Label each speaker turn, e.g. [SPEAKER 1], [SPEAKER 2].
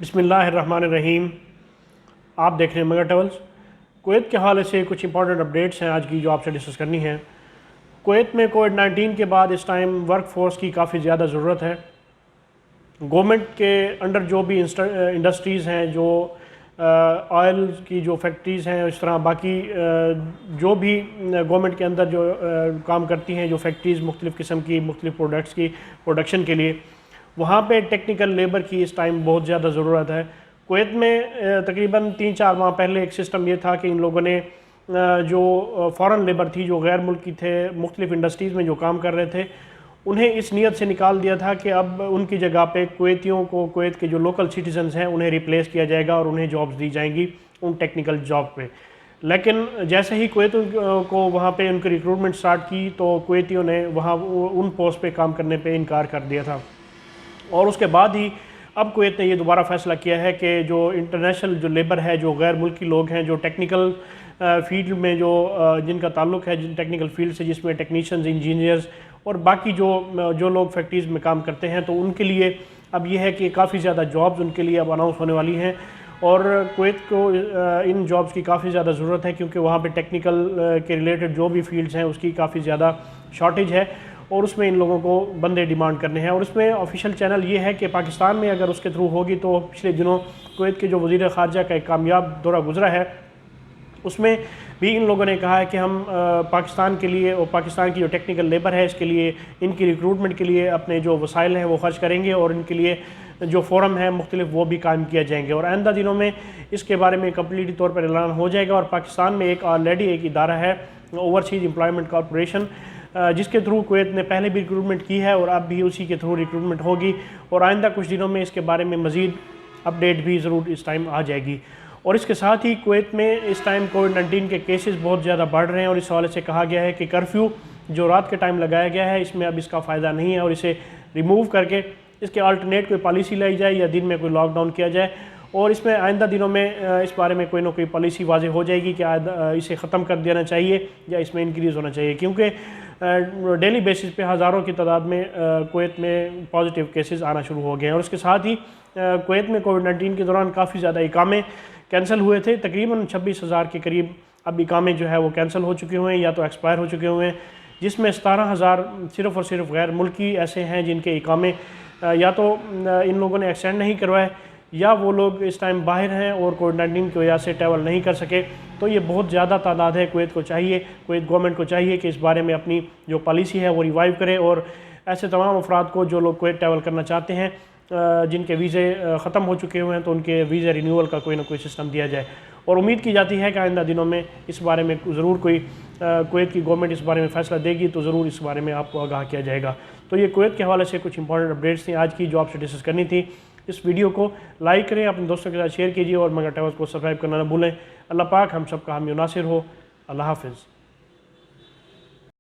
[SPEAKER 1] बिस्मिल्लाहिर्रहमानिर्रहीम। आप देख रहे हैं मगर ट्रैवल्स। कुवैत के हवाले से कुछ इंपॉर्टेंट अपडेट्स हैं आज की जो आपसे डिस्कस करनी है। कुवैत में कोविड-19 के बाद इस टाइम वर्क फोर्स की काफ़ी ज़्यादा ज़रूरत है। गवर्नमेंट के अंडर जो भी इंडस्ट्रीज़ हैं, जो ऑयल की जो फैक्ट्रीज़ हैं, इस तरह बाकी जो भी गवर्नमेंट के अंदर जो काम करती हैं, जो फैक्ट्रीज़ मुख्तलिफ़ किस्म की मुख्तलिफ़ प्रोडक्ट्स की प्रोडक्शन के लिए, वहाँ पे टेक्निकल लेबर की इस टाइम बहुत ज़्यादा ज़रूरत है। कुवैत में तकरीबन 3-4 माह पहले एक सिस्टम ये था कि इन लोगों ने जो फ़ॉरेन लेबर थी, जो गैर मुल्की थे, मुख्तलिफ़ इंडस्ट्रीज़ में जो काम कर रहे थे, उन्हें इस नीयत से निकाल दिया था कि अब उनकी जगह पे कुवैतियों को, कुवैत के जो लोकल सिटीजन्स हैं, उन्हें रिप्लेस किया जाएगा और उन्हें जॉब्स दी जाएंगी उन टेक्निकल जॉब पे। लेकिन जैसे ही कुवैत को वहाँ पे उनकी रिक्रूटमेंट स्टार्ट की, तो कुवैतियों ने वहाँ उन पोस्ट पे काम करने पे इनकार कर दिया था। और उसके बाद ही अब कुवैत ने ये दोबारा फ़ैसला किया है कि जो इंटरनेशनल जो लेबर है, जो गैर मुल्की लोग हैं, जो टेक्निकल फील्ड में जो जिनका ताल्लुक़ है, जिन टेक्निकल फील्ड से, जिसमें टेक्नीशियंस, इंजीनियर्स और बाकी जो लोग फैक्ट्रीज़ में काम करते हैं, तो उनके लिए अब ये है कि काफ़ी ज़्यादा जॉब्स उनके लिए अब अनाउंस होने वाली हैं। और कुवैत को इन जॉब्स की काफ़ी ज़्यादा ज़रूरत है, क्योंकि वहाँ पे टेक्निकल के रिलेटेड जो भी फील्ड्स हैं उसकी काफ़ी ज़्यादा शॉर्टेज है और उसमें इन लोगों को बंदे डिमांड करने हैं। और इसमें ऑफिशियल चैनल ये है कि पाकिस्तान में अगर उसके थ्रू होगी, तो पिछले दिनों कुवैत के जो वज़ीर ख़ारजा का एक कामयाब दौरा गुजरा है, उसमें भी इन लोगों ने कहा है कि हम पाकिस्तान के लिए और पाकिस्तान की जो टेक्निकल लेबर है, इसके लिए, इनकी रिक्रूटमेंट के लिए अपने जो वसाइल हैं वो खर्च करेंगे और इनके लिए जो फोरम है मुख्तलिफ वो भी कायम किया जाएंगे। और आइंदा दिनों में इसके बारे में कम्प्लीटली तौर पर ऐलान हो जाएगा। और पाकिस्तान में एक ऑलरेडी एक इदारा है, ओवरसीज़ एम्प्लॉयमेंट कॉरपोरेशन, जिसके थ्रू कुवैत ने पहले भी रिक्रूटमेंट की है और अब भी उसी के थ्रू रिक्रूटमेंट होगी। और आइंदा कुछ दिनों में इसके बारे में मज़ीद अपडेट भी ज़रूर इस टाइम आ जाएगी। और इसके साथ ही कुवैत में इस टाइम कोविड-19 के केसेस बहुत ज़्यादा बढ़ रहे हैं और इस हवाले से कहा गया है कि कर्फ्यू जो रात के टाइम लगाया गया है, इसमें अब इसका फ़ायदा नहीं है और इसे रिमूव करके इसके अल्टरनेट कोई पॉलिसी लाई जाए या दिन में कोई लॉकडाउन किया जाए। और इसमें आइंदा दिनों में इस बारे में कोई ना कोई पॉलिसी वाज़ेह हो जाएगी कि इसे ख़त्म कर देना चाहिए या इसमें इंक्रीज़ होना चाहिए, क्योंकि डेली बेसिस पे हज़ारों की तादाद में कुवैत में पॉजिटिव केसेस आना शुरू हो गए हैं। और उसके साथ ही कुवैत में कोविड-19 के दौरान काफ़ी ज़्यादा इकामे कैंसिल हुए थे। तकरीबन 26,000 के करीब अब इकामे जो है वो कैंसिल हो चुके हुए हैं या तो एक्सपायर हो चुके हुए हैं, जिसमें 17,000 सिर्फ़ और सिर्फ गैर मुल्की ऐसे हैं जिनके इकामे या तो इन लोगों ने एक्सटेंड नहीं करवाए या वो लोग इस टाइम बाहर हैं और कोविड-19 की वजह से ट्रैवल नहीं कर सके। तो ये बहुत ज़्यादा तादाद है। कुवैत को चाहिए, कुवैत गवर्नमेंट को चाहिए कि इस बारे में अपनी जो पॉलिसी है वो रिवाइव करे और ऐसे तमाम अफराद को जो लोग कुवैत ट्रैवल करना चाहते हैं, जिनके वीज़े ख़त्म हो चुके हुए हैं, तो उनके वीज़ा रिन्यूअल का कोई ना कोई सिस्टम दिया जाए। और उम्मीद की जाती है कि आइंदा दिनों में इस बारे में ज़रूर कोई कुवैत की गवर्नमेंट इस बारे में फ़ैसला देगी, तो ज़रूर इस बारे में आपको आगाह किया जाएगा। तो ये कुवैत के हवाले से कुछ इंपॉर्टेंट अपडेट्स थी आज की जो आपसे डिस्कस करनी थी। इस वीडियो को लाइक करें, अपने दोस्तों के साथ शेयर कीजिए और मगर ट्रैवल्स को सब्सक्राइब करना न भूलें। अल्लाह पाक हम सब का हामी नासिर हो। अल्लाह हाफ़िज़।